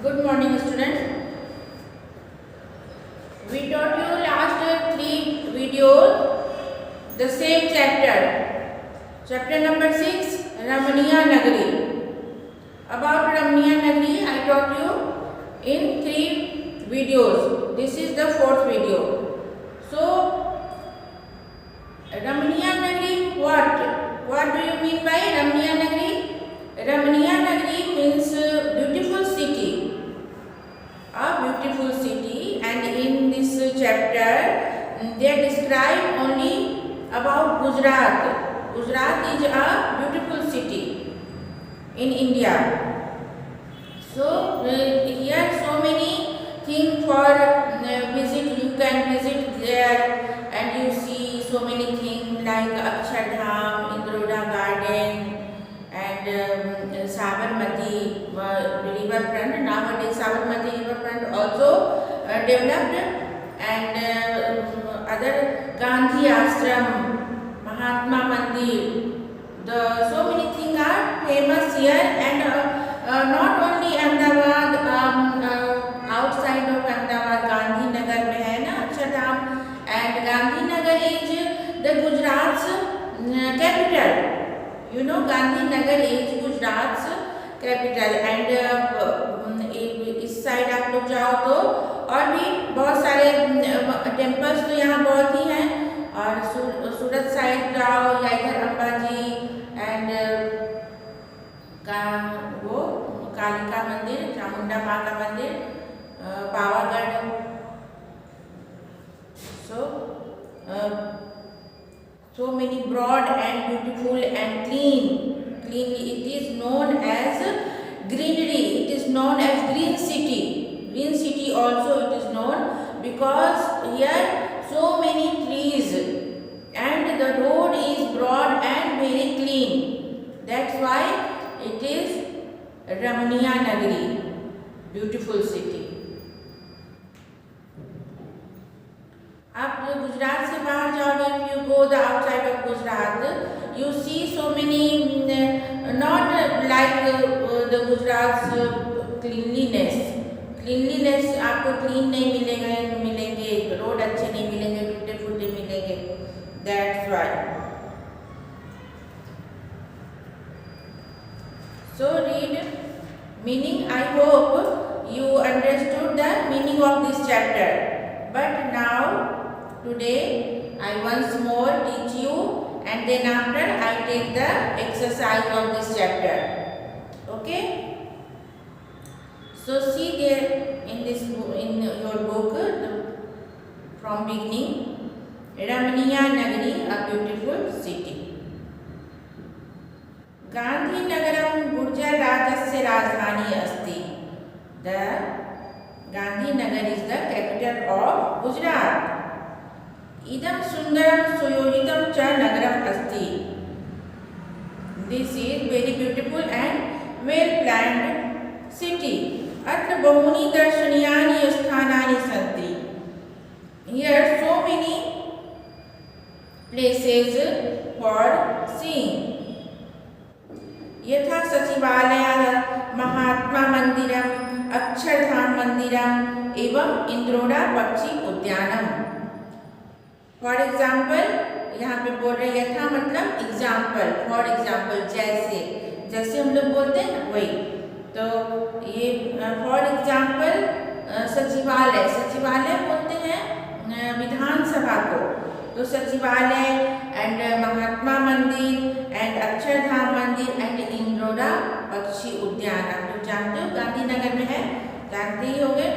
Good morning, students. We taught you last three videos the same chapter. Chapter number 6, Ramaniya Nagari. About Ramaniya Nagari, I taught you in 3 videos. This is the 4th video. So, Ramaniya Nagari, what? What do you mean by Ramaniya Nagari? Ramaniya Nagari means beautiful city. A beautiful city, and in this chapter they describe only about Gujarat. Gujarat is a beautiful city in India. So here so many things for visit. You can visit there and you see so many things like Akshardham, Indroda Garden, and Sabarmati riverfront. Nowadays Sabarmati riverfront also developed, and other Gandhi Ashram, Mahatma Mandir. So many things are famous here, and not only Ahmedabad, outside of Ahmedabad, Gandhi Nagar में है ना Akshardham, and Gandhi Nagar is the Gujarat's capital. You know, Gandhi Nagar is Gujarat's capital, and इस side आप लोग जाओ तो और भी बहुत सारे टेम्पल्स तो यहाँ बहुत ही हैं, और सूरत साइड जाओ या इधर अंबाजी एंड वो कालिका मंदिर, चामुंडा माँ का मंदिर, Pavagadh. So many broad and beautiful and cleanly. It is known as greenery. It is known as green city. Green city also it is known because here so many trees and the road is broad and very clean. That's why it is Ramaniya Nagari, beautiful city. आप गुजरात से बाहर जाओगे, if you go the outside of Gujarat, you see so many not like the Gujarat's cleanliness. आपको clean नहीं मिलेंगे, road अच्छे नहीं मिलेंगे, टूटे फूटे मिलेंगे. That's why. So read meaning. I hope you understood the meaning of this chapter. But now today I once more teach you, and then after I take the exercise of this chapter. Okay? So see there in this book, in your book, from beginning, Ramaniya Nagari, a beautiful city. Gandhi Nagaram Gurjar Rajasya Rajdhani Asti. The Gandhi Nagar is the capital of Gujarat. Idam Sundaram Suyojitam Cha Nagaram Asti. This is very beautiful and well planned city. Atra Bahuni Darshaniyani Sthanani Santi. Here so many places for seeing. यथा सचिवालय, महात्मा मंदिरम, अक्षरधाम मंदिरम एवं इंद्रोड़ा पक्षी उद्यानम. For example यहाँ पे बोल रहे यथा मतलब एग्जाम्पल, फॉर एग्जाम्पल जैसे हम लोग बोलते हैं ना वही. तो ये फॉर एग्जाम्पल सचिवालय बोलते हैं विधानसभा को. तो सचिवालय एंड महात्मा मंदिर एंड अक्षरधाम मंदिर एंड इंद्रोड़ा पक्षी उद्यान. आप लोग जानते हो गांधीनगर में है, जानते ही होंगे.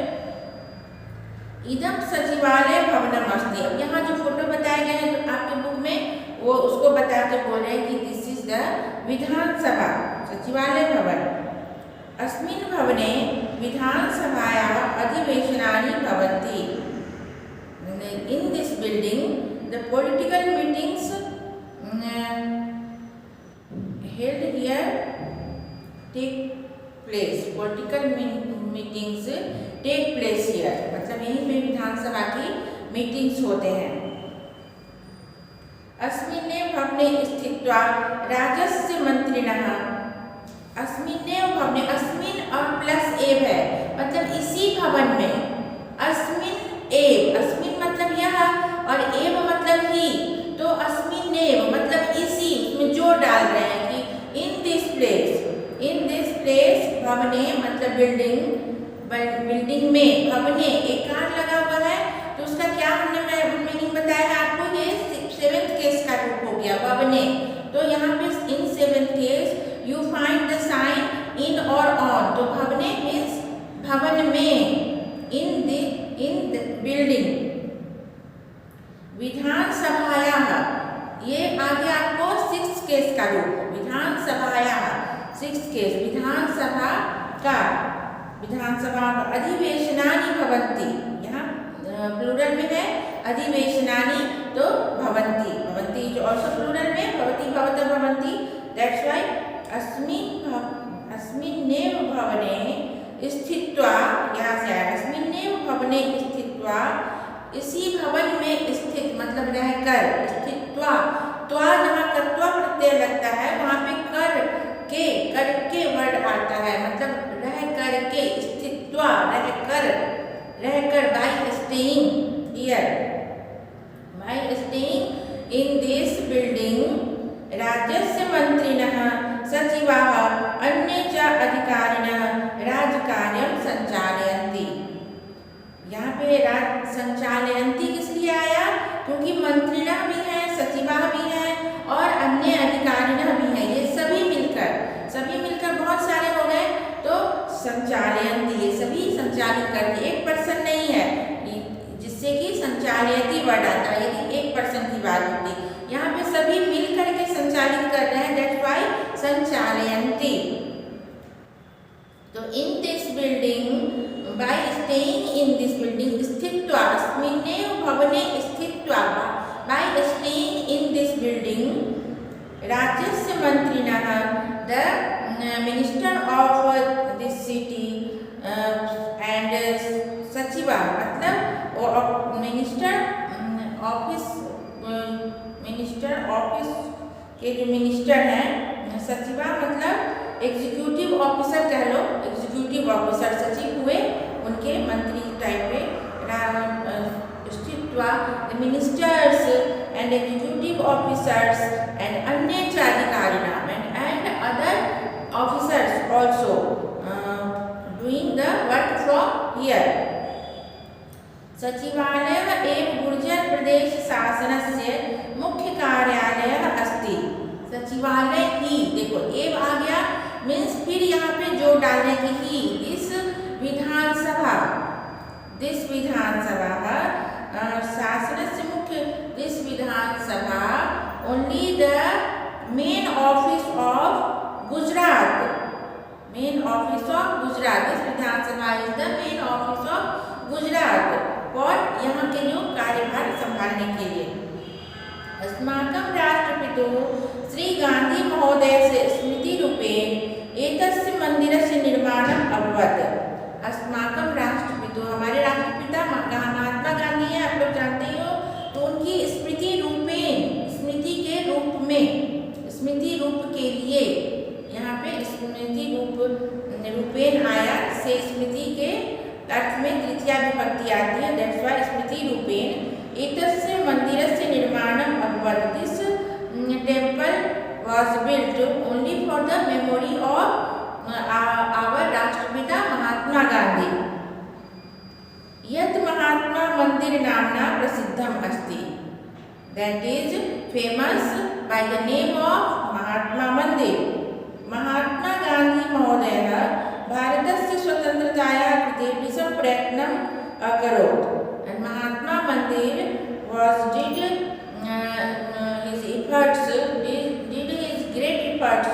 इदम सचिवालय भवनम अस्ति. अब यहाँ जो फोटो बताए गए हैं आपके बुक में, वो उसको बता के बोल रहे हैं कि दिस इज द विधानसभा, सचिवालय भवन. अस्मिन् भवने विधानसभायाः अधिवेशनानि भवन्ति. In this building, the political meetings held here take place. Political meetings take place here. मतलब यहीं पे विधानसभा की मीटिंग्स होते हैं. अस्मिन्ने भवने स्थित्वा राजस्य मंत्रिणः. अस्मिन्ने भवने, अस्मिन और प्लस एव है, मतलब इसी भवन में, अस्मिन एव, अस्मिन मतलब यह और एव मतलब ही, तो अस्मिन एव मतलब इसी, में जो डाल रहे हैं कि इन दिस प्लेस भवने मतलब बिल्डिंग, बिल्डिंग में, भवने एक कार लगा हुआ है तो उसका क्या हमने मीनिंग बताया है आपको, ये 7th केस का रूप हो गया भवने। तो यहाँ पे in 7th case you find the sign in और ऑन, तो भवने मीन्स भवन में, इन द बिल्डिंग। विधानसभायाः, ये आगे आपको 6th केस का रूप, विधानसभायाः 6th केस, विधानसभा का, विधानसभा अधिवेशनानि भवन्ति, यहाँ प्लूरल में है, अधिवेशनानि तो भवन्ति, भवन्ति इज आल्सो प्लूरल में, भवति भवतः भवन्ति, दैट्स व्हाई अस्मिन्नेव भवने स्थित्वा, यहाँ से आया अस्मिन्नेव भवने स्थित्वा, इसी भवन में स्थित मतलब रहकर, स्थित्वा, त्वा जहाँ कत्वा प्रत्यय लगता है वहाँ पे करके वर्ड आता है, मतलब रह करके, स्थित्वा रहकर, bye staying here, bye staying in this building, राज्यस्य मंत्रिणः सचिवाः अन्ये च अधिकारिणः राजकार्यं संचालयन्ति। यहाँ पे राज संचालयन्ति किस लिए आया, क्योंकि मंत्रिणः भी हैं, सचिवाः भी हैं और अन्य अधिकारिणः भी हैं, ये सभी मिलकर बहुत सारे हो गए, तो संचालयन्ति, ये सभी संचालित करती, एक पर्सन नहीं है जिससे कि संचालयति वर्ड आता है, यदि एक पर्सन की बात होती, यहाँ पे सभी मिलकर के संचालित कर रहे हैं, दैट्स व्हाई संचालयन्ति। तो in this building, by staying in this building, स्थित्वा, अस्मिन्नेव भवने स्थित्वा, by staying in this building, राज्यस्य मंत्रिणः, the minister of this city and सचिवा, मतलब मिनिस्टर ऑफिस के जो मिनिस्टर हैं, सचिवा मतलब एग्जीक्यूटिव ऑफिसर कह लो, एग्जीक्यूटिव ऑफिसर सचिव हुए, उनके मंत्री टाइप पे, स्थित्वा, the ministers and executive officers and अन्य च अधिकारिणाम and other officers also doing the work from here. सचिवालयः एव गुर्जर प्रदेश शासनस्य मुख्य कार्यालयः अस्ति। सचिवालय ही, देखो एव आ गया मीन्स फिर यहाँ पे जो डालने की ही, दिस विधानसभा शासनस्य मुख्य, this Vidhan Sabha only the main office of Gujarat, main office of Gujarat, this Vidhan Sabha is the main office of Gujarat, और यहाँ के जो कार्यभार संभालने के लिए। अस्माकं राष्ट्रपितुः श्री गांधी महोदयस्य स्मृति रूपेण एतस्य मंदिरस्य निर्माणम् अभवत्। अस्माकं राष्ट्रपितुः, हमारे राष्ट्रपिता महात्मा गांधी हैं, आप लोग जानते ही हो, तो उनकी स्मृति रूपेण, स्मृति के रूप में, स्मृति रूप के लिए, यहाँ पे स्मृति रूपेण आया से स्मृति के अर्थ में तृतीया विभक्ति आती है, दैट्स व्हाई स्मृति रूपेण एतस्य मंदिरस्य निर्माणम् अभवत्। This temple was built only for the memory of our राष्ट्रपिता महात्मा गांधी। यत् महात्मा मंदिर नामना प्रसिद्धम अस्ति, that is famous by the name of Mahatma Mandir. Mahatma Gandhi महोदयः भारतस्य स्वतंत्रतायाः कृते विशेष प्रयत्नम् अकरोत्, and Mahatma Mandir did his great efforts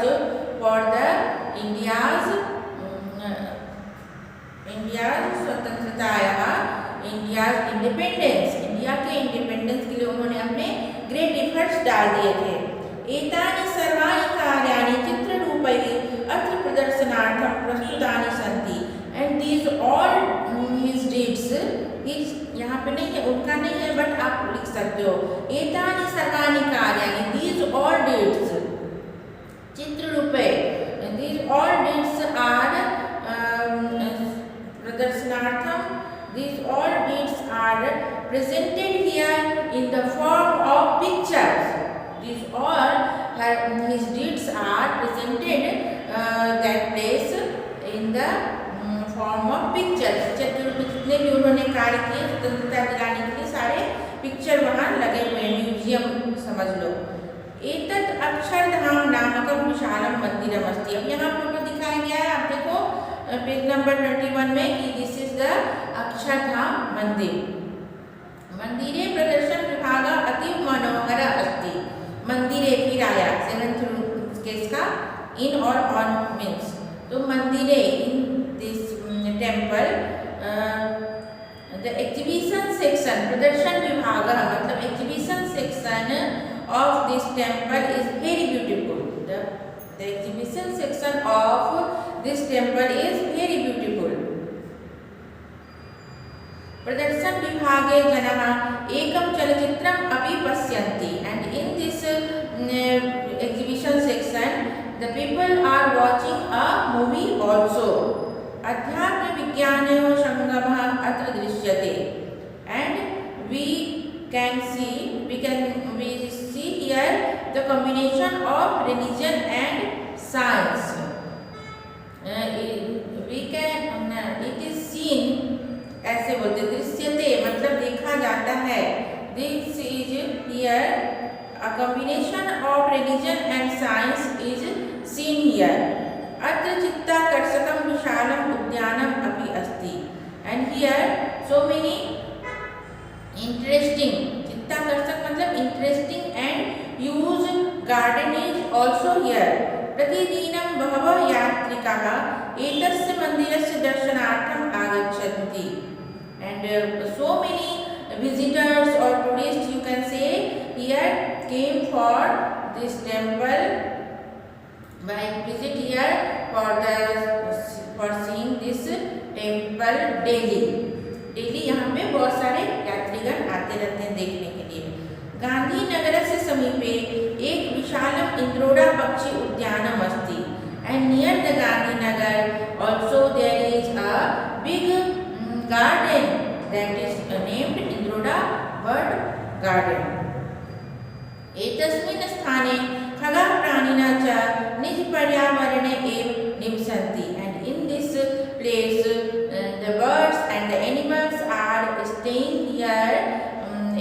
for the India's स्वतंत्रतायाः, India's independence, India के इंडिपेंडेंस के लिए उन्होंने अपने ग्रेट एफर्ट्स डाल दिए थे। एतानि सर्वाणि कार्याणि चित्ररूपैः अत्र प्रदर्शनार्थं प्रस्तुतानि सन्ति, and these all his deeds, यहाँ पे नहीं है, उनका नहीं है, बट आप लिख सकते हो। एतानि सर्वाणि कार्याणि, दीज ऑल डीड्स, चित्ररूपे, these all deeds are presented here in the form of pictures. These all his deeds are presented that place in the form of pictures. चित्र में जितने भी उन्होंने कार्य किए स्वतंत्रता दिलाने के लिए सारे पिक्चर वहाँ लगे हुए हैं, म्यूजियम समझ लो। एतत् अक्षरधाम नामकं विशालम मंदिरम अस्ति। अब यहाँ फोटो दिखाया गया है, आप देखो पेज नंबर 21 में कि दिस इज द अक्षरधाम मंदिर। मंदिरे प्रदर्शन विभाग अति मनोहर अस्ति। मंदिरे फिर आया सेवेंथ केस का इन और ऑन मीन्स, तो मंदिरे in this temple the exhibition section, प्रदर्शन विभाग मतलब exhibition section of this temple is very beautiful. The exhibition section of this temple is very beautiful. प्रदर्शन विभागे जनाः एकं चलचित्रम् अपि पश्यन्ति, and in this exhibition section the people are watching a movie also. अध्यात्म विज्ञानयोः संगमः अत्र दृश्यते, and we see here the combination of religion and science. It is seen, ऐसे बोलते दृश्यते मतलब देखा जाता है। This is here a combination of religion and science is seen here. अत्र चित्ताकर्षकं विशालम् उद्यानम् अपि अस्ति, and here so many interesting, चित्ताकर्षक मतलब interesting and huge garden is also here. प्रतिदिनं बहवः यात्रिकाः एतस्य मन्दिरस्य दर्शनार्थम् आगच्छन्ति, and so many visitors or tourists you can say here came for this temple by visit here for seeing this temple daily. Daily यहाँ पे बहुत सारे यात्रीगण आते रहते हैं देखने के लिए। गांधीनगर से समीपे एक विशालम इंद्रोडा पक्षी उद्यानम अस्ति, and near the Gandhinagar also there is a big garden that is named Indroda bird garden. एतस्मिन् स्थाने खगाः प्राणिनः च निज पर्यावरणे एव निवसन्ति, and in this place the birds and the animals are staying here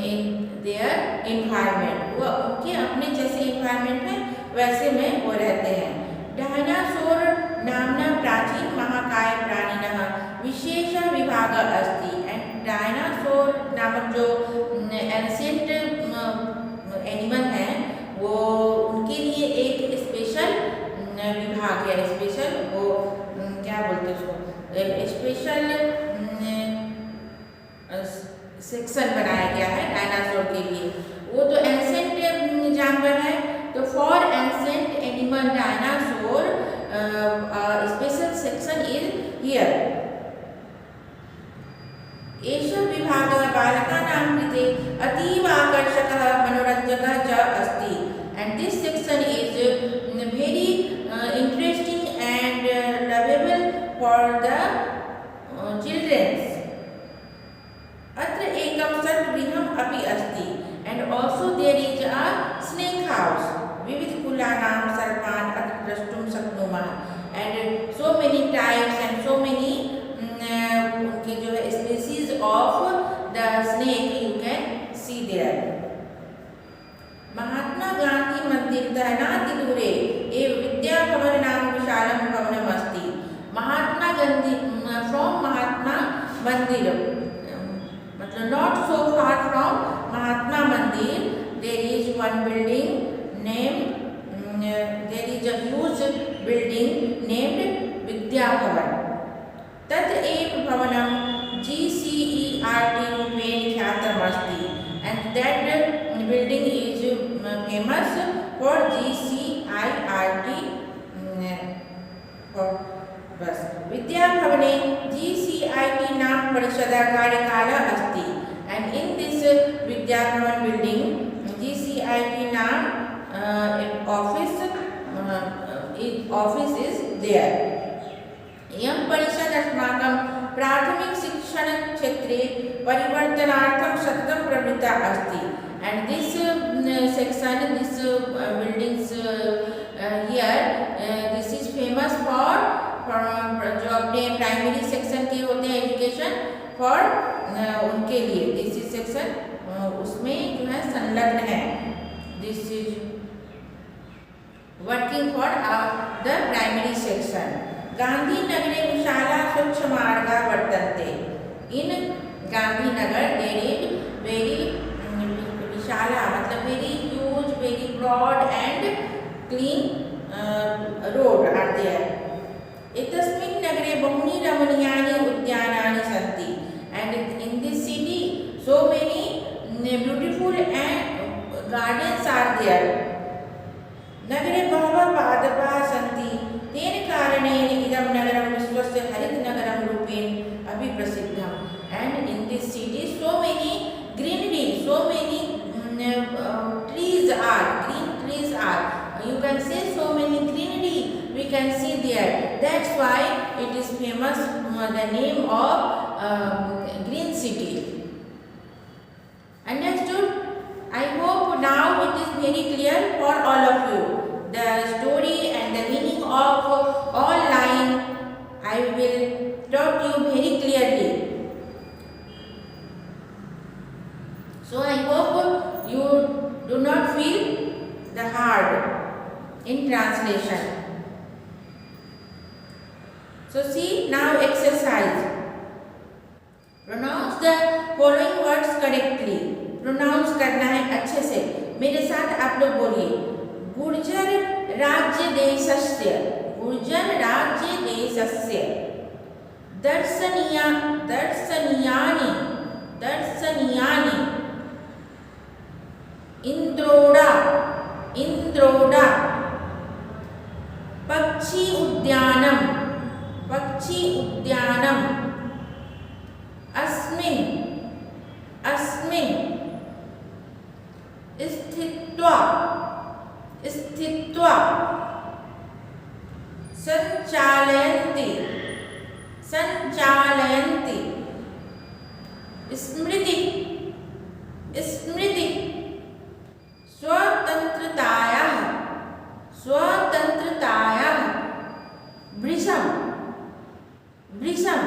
in their environment. वो उनके अपने जैसे environment है वैसे में वो रहते हैं। डायनासोर नामना प्राचीन महाकाय प्राणिनः विशेष विभाग अस्ति, एंड डायनासोर नामक जो एंशिएंट एनिमल हैं वो उनके लिए एक स्पेशल विभाग है, स्पेशल वो क्या बोलते हैं उसको, स्पेशल सेक्शन बनाया गया है डायनासोर के लिए। वो तो एंशिएंट जानवर है, तो for ancient animal dinosaur special section is here. एषः विभागः बालकानां कृते अतीव आकर्षकः मनोरञ्जकः च अस्ति, and this section is very interesting and lovable for the children. अत्र एकं सर्पगृहम् अपि अस्ति, and also there is a snake house. विविधकुलानां सर्पान् अत्र द्रष्टुं शक्नुमः, and so many types and so many उनके जो है species of the snake you can see there. Mahatma Gandhi मंदिरतः नातिदूरे एव विद्याभवन नाम विशालं भवनम् अस्ति। महात्मा गांधी फ्रॉम महात्मा मंदिर मतलब not so far from Mahatma Mandir there is one building named, there is a huge building named Vidyabhavan. तत् एव भवनं GCERT रूपेण ख्यातम् अस्ति, and that building is famous for GCERT बस। विद्याभवने GCIT नाम परिषदः कार्यकालः अस्ति, and in this Vidyabhavan building GCIT नाम ऑफिस इज देयर। इयं परिषद् अस्माकं प्राथमिक शिक्षा शिक्षणक्षेत्रे परिवर्तनार्थं सततं प्रवृत्ता अस्ति. And this section, this buildings here, this is famous for जो अपने प्राइमरी सेक्शन के होते हैं एजुकेशन फॉर उनके लिए दिस इज सेक्शन उसमें जो है संलग्न है. This is working for the primary section. गांधीनगरे विशाला स्वच्छ मार्गा वर्तन्ते. In Gandhinagar there is very विशाला मतलब very huge very broad and clean road are there. एतस्मिन् नगरे बहूनि रमणीयानि उद्यानानि सन्ति. And in this city so many beautiful and gardens are there. नगरे बहवः पादपाः सन्ति. तेन कारणेन इदं नगरं विश्वस्य हरितनगरं रूपेण अपि प्रसिद्धम्. And in this city so many greenery, so many trees are, green trees are. You can say so many greenery we can see there. That's why it is famous, the name of green city. Understood? I hope now it is very clear for all of you. The story and the meaning of all line I will talk to you very clearly. So I hope you do not feel the hard in translation. So see now exercise. Pronounce the following words correctly. Pronounce करना है अच्छे से. मेरे साथ आप लोग बोलिए. गुर्जर राज्य देशस्य. गुर्जर राज्य देशस्य. दर्शनीयानि. दर्शनीयानि. इंद्रोडा. इंद्रोडा. पक्षी उद्यानम. पक्षी उद्यानम. अस्मिन्. अस्मिन्. स्थित्वा. स्थित्वा. संचालयन्ति. संचालयन्ति. स्मृति. स्मृति. स्वतंत्रतायाः. स्वतंत्रतायाः. वृषं. वृषं.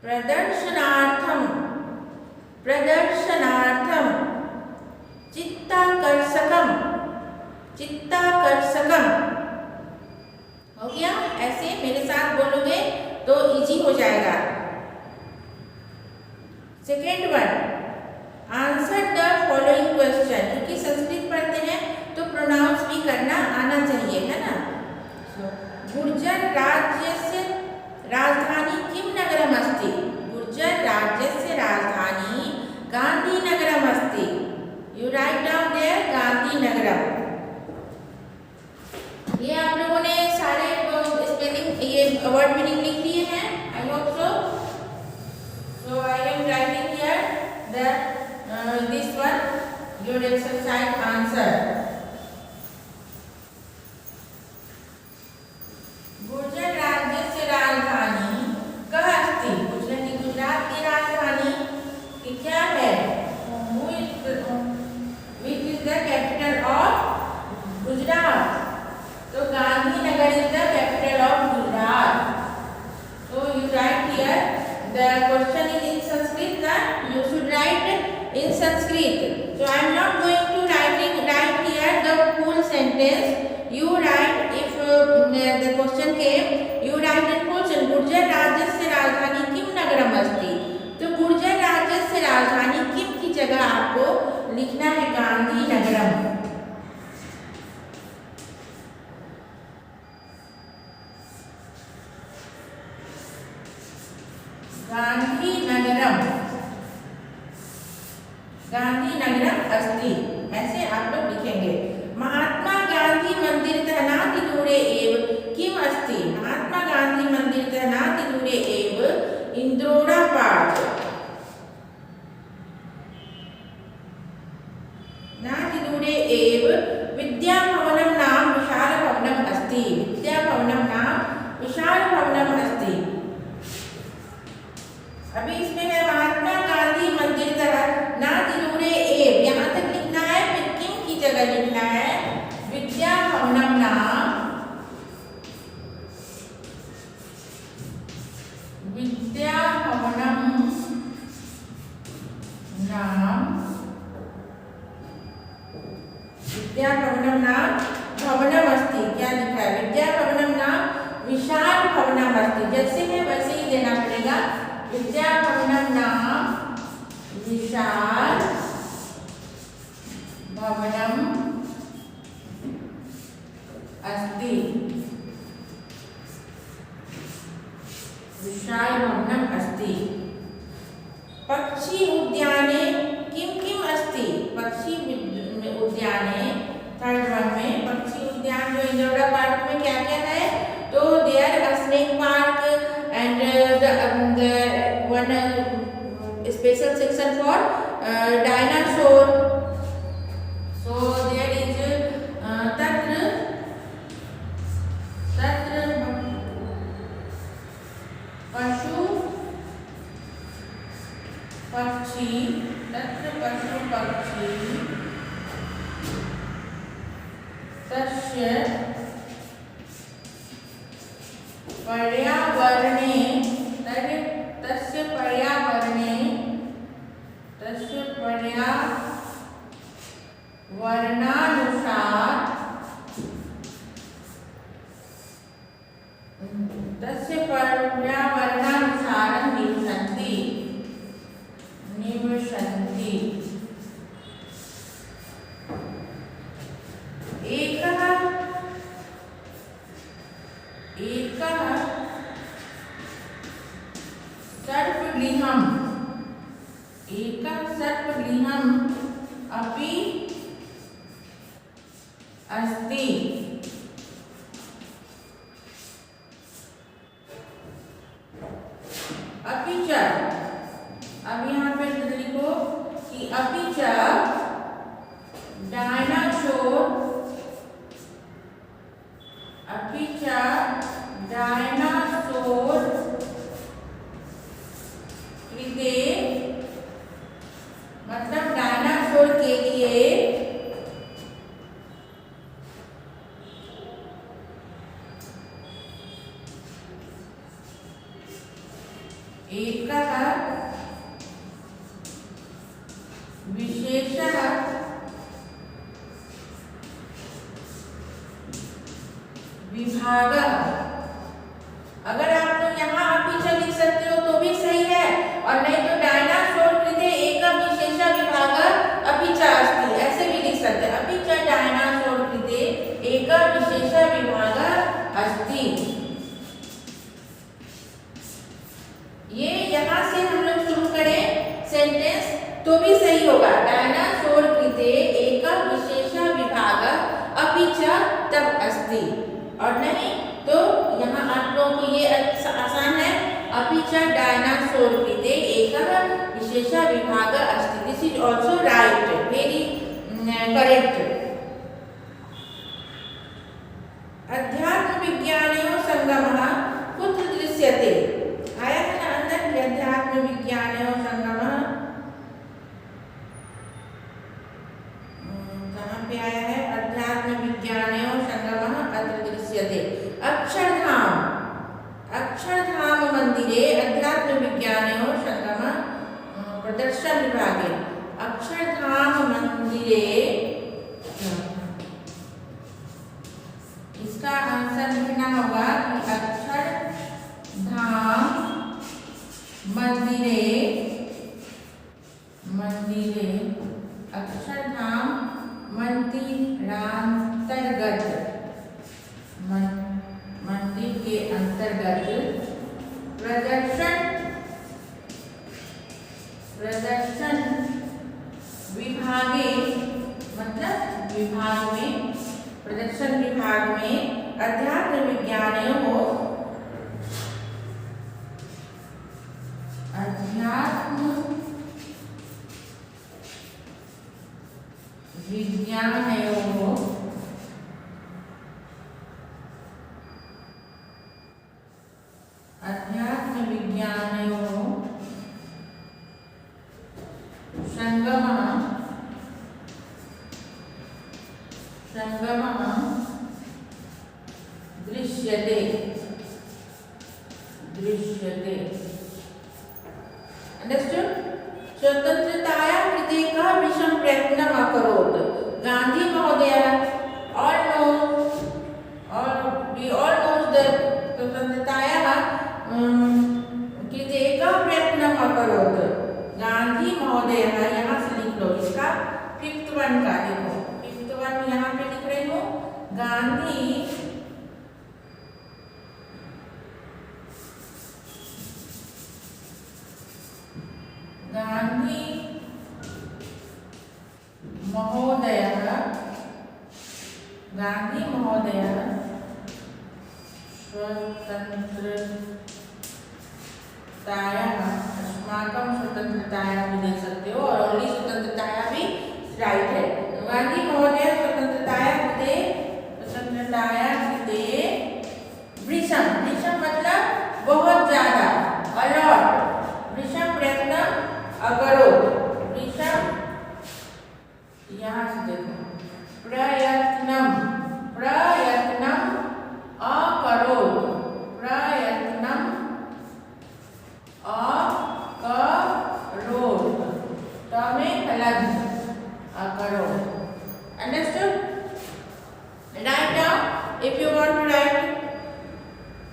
प्रदर्शनार्थं. प्रदर्शनार्थं. चित्ताकर्षकं. चित्ताकर्षकं. हो गया? ऐसे मेरे साथ बोलोगे तो इजी हो जाएगा. Second one. Answer the following question. क्योंकि संस्कृत पढ़ते हैं तो प्रोनाउंस भी करना आना चाहिए है ना. गुर्जर राज्यस्य राजधानी किं नगरम् अस्ति. गुर्जर राज्यस्य राजधानी गांधीनगरम् अस्ति. यू राइट डाउन देयर गांधीनगरम. ये आप लोगों ने सारे स्पेलिंग ये वर्ड मीनिंग लिख दिए हैं. I hope so. So I am writing here the this one your exercise answer. Gurjar राज्यस्य राजधानी कः अस्ति. गुजरात की राजधानी क्या है. Which is the capital of Gujarat. So Gandhinagar is the capital of Gujarat. So you write here. The question is in Sanskrit. That you should write in Sanskrit. So I am not going to write here the full sentence. You write if the question came. You write in full sentence. Gurjar राज्यस्य राजधानी किम नगरम अस्ति. तो गुर्जर राज्यस्य राजधानी किम की जगह आपको लिखना है गांधीनगरम. गांधीनगरम. गांधीनगरम अस्ति. ऐसे आप लोग लिखेंगे. महात्मा गांधी मंदिरतः नातिदूरे एव किम अस्ति. महात्मा गांधी मंदिरतः नातिदूरे एव इंद्रोडा पार्क. नातिदूरे एव विद्याभवनं नाम विशालभवनम् अस्ति. विद्याभवनं नाम विशालभवनम् अस्ति. अस्ति, जैसे है वैसे ही देना पड़ेगा। विद्या भवनम नाम विशाल भवनम अस्ति, विशाल भवनम अस्ति। पक्षी उद्याने किम किम अस्ति, पक्षी उद्याने थर्ड वन में पक्षी उद्यान जो इंदौरा पार्क में क्या क्या है, तो there a snake park and the one special section for dinosaur. So there is तत्र पशु पक्षी, तत्र पशु पक्षी तस्य पर्यावरणे, तस्य पर्यावरणे, तस्य पर्यावरणानुसार, तस्य पर्यावरणानुसारं निवसन्ति, निवसन्ति। एकः सर्पगृहम्, एकः सर्पगृहम् अपि अस्ति। अपि च, अब यहाँ पे लिखो कि अपि च डायनासोर, अपि च डायनासोर कृते, मतलब डायनासोर के लिए एकः विशेषः विभागः। अगर आप लोग यहाँ अपि च लिख सकते हो तो भी सही है, और नहीं तो डायनासोर कृते एकः विशेषः विभागः अपि च अस्ति, ऐसे भी लिख सकते हैं। अपि च डायनासोर कृते एकः विशेषः विभागः अस्ति। ये यहाँ से हम लोग शुरू करें सेंटेंस तो भी सही होगा। डायनासोर कृते एकः विशेषः विभागः अपि च तब अस्ति, और नहीं तो यहाँ आप लोगों को ये आसान है। अपि च डायनासोर कृते एकः विशेषः विभागः अस्ति, this is also right, very correct. अध्यात्म विज्ञानयोः संगमः कुत्र दृश्यते, आया है ना अंदर अध्यात्म विज्ञानयोः संगमः, कहाँ पे आया है? अध्यात्म विज्ञानयोः संगमः अत्र दृश्यते। अक्षरधाम, अक्षरधाम मंदिरे अध्यात्म विज्ञानयोः संगमः प्रदर्शन विभागे। अक्षरधाम मंदिरे, इसका आंसर लिखना होगा कि अक्षरधाम मंदिरे, मंदिरे अक्षरधाम मंदिरांतर्गत, मंदिर के अंतर्गत प्रदर्शन विभागे, मतलब विभाग में, प्रदर्शन विभाग में अध्यात्म विज्ञानयोः, अध्यात्म विज्ञानयोः अध्यात्म विज्ञानयोः संगमः दृश्यते, दृश्यते। अंडरस्टूड? स्वतंत्रतायाः कृते कः विषम प्रयत्नम् अकरोत्? गांधी महोदय, all know that स्वतंत्रतायाः कृते कः प्रयत्नम् अकरोत्? गांधी महोदय, यहाँ से लिख लो इसका 5th वन का, देखो 5th वन यहाँ पे लिख रही हूँ। गांधी महोदय स्वतंत्रतायाः, अस्माकं स्वतंत्रतायाः भी देख सकते हो, और ओनली स्वतंत्रतायाः भी राइट है। गांधी महोदय स्वतंत्रतायाः कृते वृषं, वृषं मतलब बहुत ज्यादा, अलॉट, वृषं प्रयत्नम् अकरोत्, वृषं यहाँ से देखो प्रयत्नम् अकरोत्, प्रयत्नम् अकरोत्, तमें हलन्त अकरोत्। Understood? Write down if you want to write.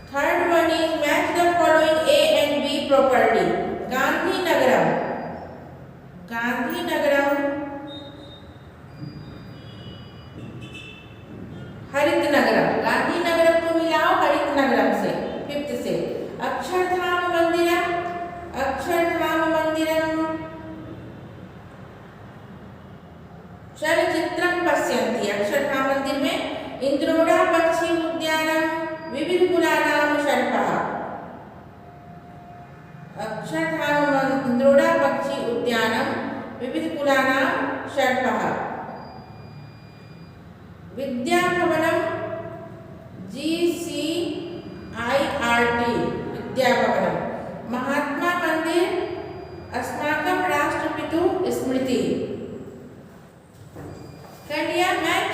Third one is match the following A and B properly. Gandhinagar, हरितनगर, Gandhinagar को मिलाओ हरितनगर से, 5th से। अक्षरधाम मंदिरम, चलचित्रं पश्यन्ति, अक्षरधाम मंदिर में इंद्रोड़ा पक्षी उद्यानम विविध कुलानां शिल्पः, अक्षरधाम इंद्रोड़ा पक्षी उद्यानम विविध कुलानां शिल्पः। विद्याभवनम GCIRT, विद्याभवनम। महात्मा मंदिर अस्माकं राष्ट्रपितुः स्मृति। कर लिया मैच?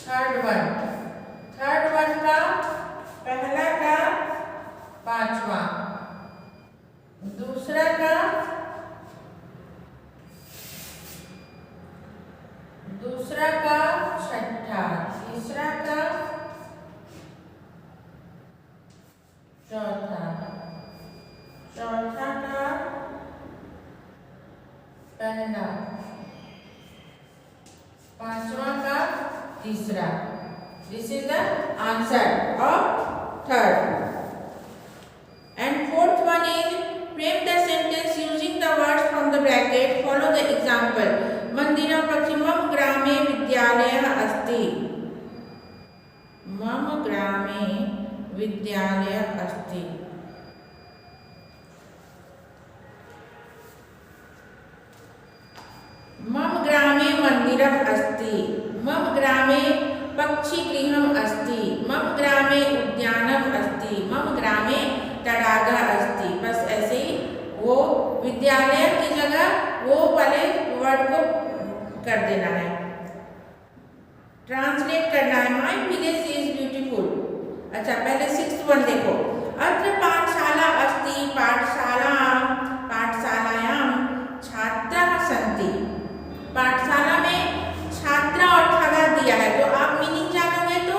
थर्ड वन का पहला का 5वां, दूसरा का 6ठा, तीसरा का 4था, चौथा का पहला, 5वां का तीसरा। This is the answer of third. And fourth one is frame the sentence using the words from the bracket. Follow the example. मंदिरं पश्चिमं ग्रामे विद्यालयः अस्ति, मम ग्रामे विद्यालयः अस्ति। मम ग्रामे मंदिरम् अस्ति, मम ग्रामे पक्षीगृहम् अस्ति, मम ग्रामे उद्यानम् अस्ति, मम ग्रामे तडागः अस्ति। बस ऐसे ही वो विद्यालय की जगह वो वाले वर्ड को कर देना है, ट्रांसलेट करना है। My village is beautiful. अच्छा, पहले 6th वन देखो। अत्र पाठशाला अस्ति, पाठशालायां छात्राः सन्ति। पाठशाला में छात्रा और खगा दिया है, तो आप मीनिंग जानोगे तो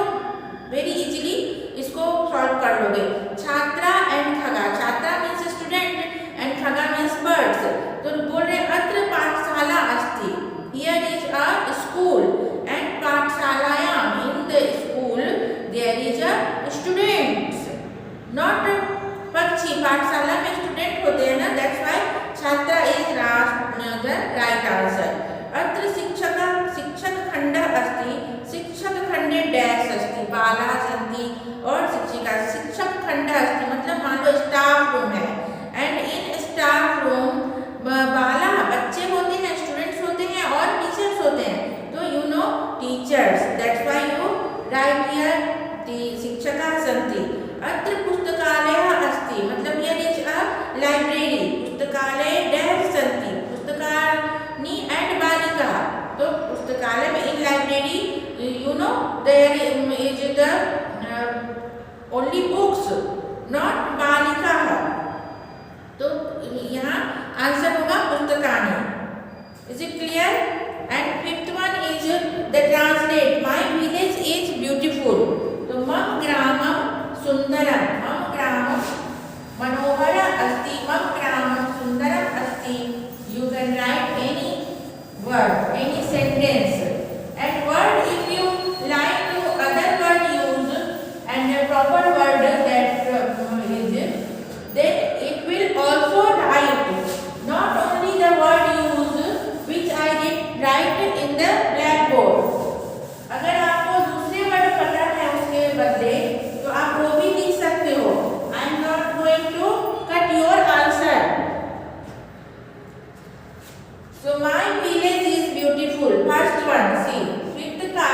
वेरी इजीली इसको सॉल्व कर लोगे। छात्रा एंड खगा, छात्रा मीन्स स्टूडेंट एंड खगा मीन्स बर्ड्स। तो बोल रहे अत्र पाठशाला अस्ति, here is a school, and पाठशालायां in the school there is a students, not पक्षी। पाठशाला में स्टूडेंट होते हैं ना, दैट्स व्हाई छात्रा इज द राइट आंसर। अत्र शिक्षकखण्डः अस्ति, शिक्षकखण्डे डैश अस्ति, बालाः सन्ति और शिक्षिका। शिक्षकखण्डः अस्ति मतलब मान लो स्टाफ रूम है, एंड इन स्टाफ रूम बालाः बच्चे होते हैं, स्टूडेंट्स होते हैं और टीचर्स होते हैं। तो you know teachers, that's why you write here शिक्षकाः सन्ति। अत्र पुस्तकालयः अस्ति मतलब हियर इज अ लाइब्रेरी, पुस्तकालय डैश सन्ति, पुस्तकानि एंड बालिका। तो पुस्तकालय में in library you know there is the only books, not बालिका। तो यहाँ आंसर होगा पुस्तकानि। Is it clear? And 5th one is word, any sentence. And word, if you like to other word use and a proper word that is, then it will also write. Not only the word use which I did write in the blackboard. अगर आपको दूसरे word पता है उसके बदले तो आप वो भी लिख सकते हो. I am not going to cut your answer. So my village is beautiful. First one, see. Fifth का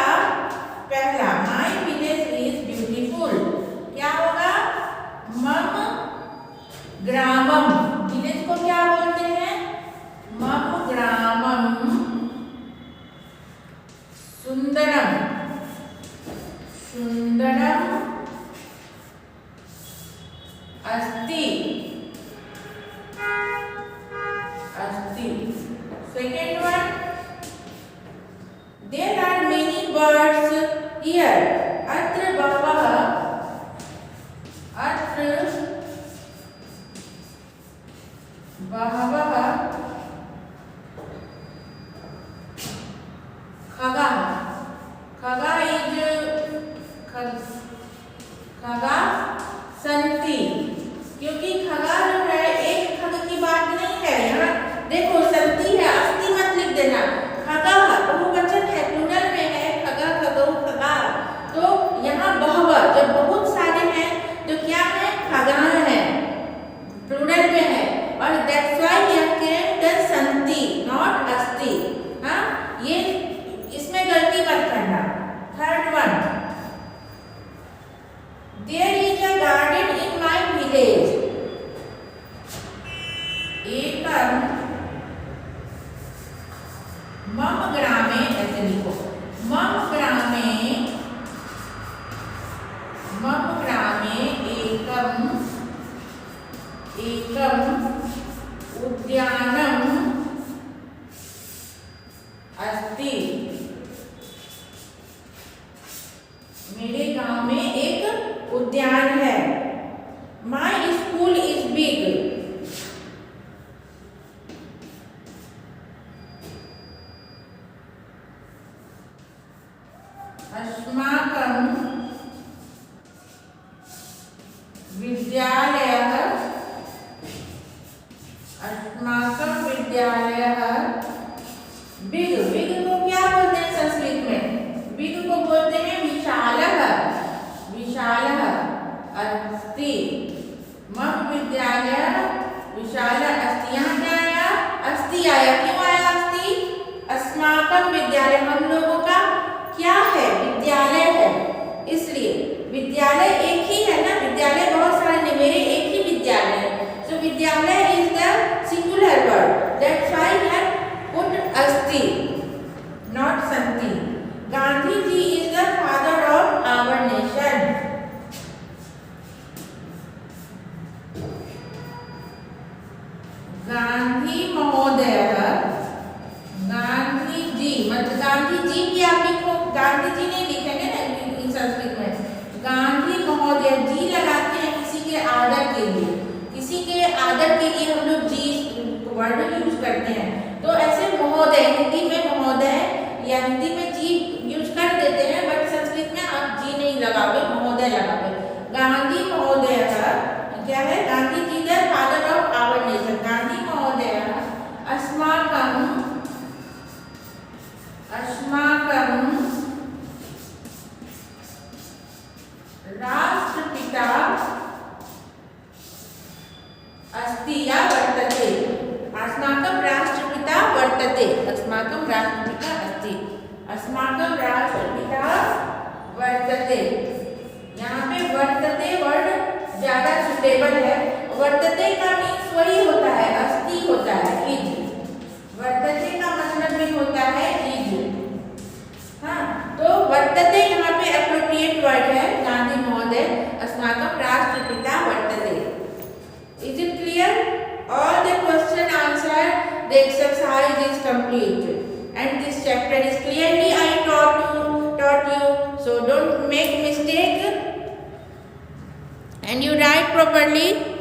पहला, my village is beautiful. क्या होगा? मम ग्रामम. विलेज को क्या बोलते हैं? मम ग्रामम सुंदरम. सुंदरम अस्ति. अस्ति. Second one, there are many birds here. अत्र बहवः. अत्र बहवः. खगः. खगः खगा संति. क्योंकि खगा जो है एक खग की बात नहीं है. यहाँ देखो संति है, अस्ति मत लिख देना. खगा बहुवचन है, प्लूरल में है. खगा खगौ खगा. तो यहाँ बहवः जब बहुत सारे हैं तो क्या है? खगाः है, प्लूरल में है. और that's why we have came the संति नॉट अस्ति. हाँ, ये इसमें गलती मत करना. Third one, there is a garden in my village. एकम मम ग्रामे, ऐसे लिखो. मम ग्रामे एकम उद्यानम अस्ति. मेरे गांव में एक उद्यान है. My school is big. अस्माकं विद्यालयः. अस्माकं विद्यालयः बिग. बिग को क्या बोलते हैं संस्कृत में? बिग को बोलते हैं विशालः. विशालः अस्ति. मम विद्यालयः विशालः अस्ति. यहाँ क्या आया? अस्ति आया. क्यों आया अस्ति? अस्माकं विद्यालय हम लोगों का क्या है? विद्यालय है. इसलिए विद्यालय एक ही है ना. विद्यालय बहुत सारे नहीं, मेरे एक ही विद्यालय है. सो विद्यालय is the singular word. That's why we have put अस्ति नॉट संति. Gandhi ji is the father of our nation. Gandhi महोदय. गांधी जी मतलब गांधी जी की आप लिखो. गांधी जी नहीं लिखेंगे ना संस्कृत में. गांधी महोदय जी लगाते हैं किसी के आदर के लिए. किसी के आदर के लिए हम लोग जी वर्ड यूज करते हैं. तो ऐसे महोदय, हिंदी में महोदय या हिंदी में जी यूज कर देते हैं, बट संस्कृत में आप जी नहीं लगाओगे, महोदय लगाओगे. गांधी महोदय क्या है? Gandhi ji the father of our nation. Gandhi महोदय अस्माकं राष्ट्रपिता अस्ति या वर्तते. अस्माकं राष्ट्रपिता वर्तते. अस्माकं राष्ट्रपिता अस्ति. अस्माकं राष्ट्रपिता वर्तते. यहाँ पे वर्तते वर्ड ज्यादा सुटेबल है. वर्तते का मीन्स वही होता है, अस्ति होता है, इज. वर्तते का मतलब भी होता है इज. हाँ, तो वर्तते यहाँ पे एप्रोप्रिएट वर्ड है. गांधी महोदय अस्माकं राष्ट्रपिता वर्तते. Is it clear? All the question answer, the exercise is complete, and this chapter is clearly I taught you. So don't make mistake, and you write properly.